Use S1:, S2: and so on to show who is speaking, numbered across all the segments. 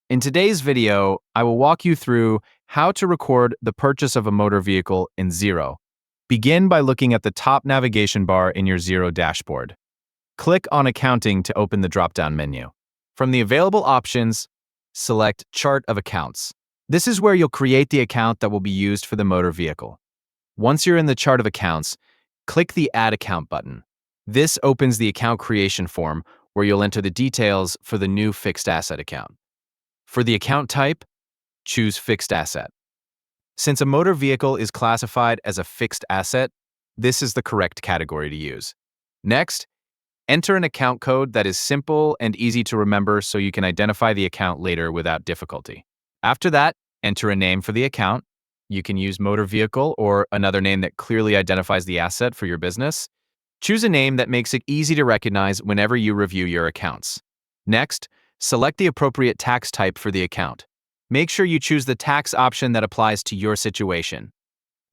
S1: In today's video, I will walk you through how to record the purchase of a motor vehicle in Xero. Begin by looking at the top navigation bar in your Xero dashboard. Click on Accounting to open the drop-down menu. From the available options, select Chart of Accounts. This is where you'll create the account that will be used for the motor vehicle. Once you're in the Chart of Accounts, click the Add Account button. This opens the account creation form where you'll enter the details for the new fixed asset account. For the account type, choose Fixed Asset. Since a motor vehicle is classified as a fixed asset, this is the correct category to use. Next, enter an account code that is simple and easy to remember so you can identify the account later without difficulty. After that, enter a name for the account. You can use motor vehicle or another name that clearly identifies the asset for your business. Choose a name that makes it easy to recognize whenever you review your accounts. Next, select the appropriate tax type for the account. Make sure you choose the tax option that applies to your situation.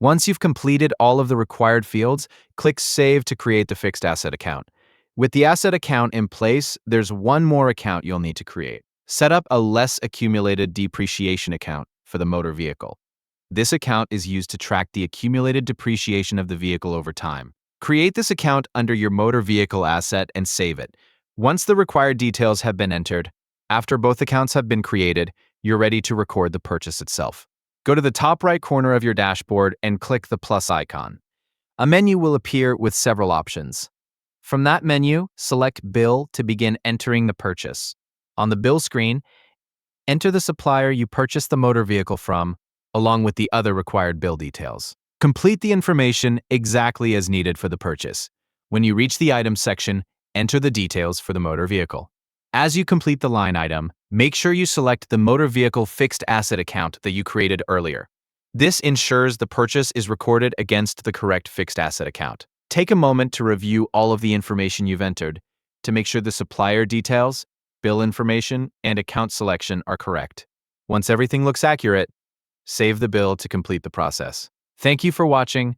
S1: Once you've completed all of the required fields, click Save to create the fixed asset account. With the asset account in place, there's one more account you'll need to create. Set up a less accumulated depreciation account for the motor vehicle. This account is used to track the accumulated depreciation of the vehicle over time. Create this account under your motor vehicle asset and save it. Once the required details have been entered, after both accounts have been created, you're ready to record the purchase itself. Go to the top right corner of your dashboard and click the plus icon. A menu will appear with several options. From that menu, select Bill to begin entering the purchase. On the bill screen, enter the supplier you purchased the motor vehicle from, along with the other required bill details. Complete the information exactly as needed for the purchase. When you reach the Items section, enter the details for the motor vehicle. As you complete the line item, make sure you select the motor vehicle fixed asset account that you created earlier. This ensures the purchase is recorded against the correct fixed asset account. Take a moment to review all of the information you've entered to make sure the supplier details, bill information, and account selection are correct. Once everything looks accurate, save the bill to complete the process. Thank you for watching.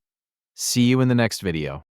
S1: See you in the next video.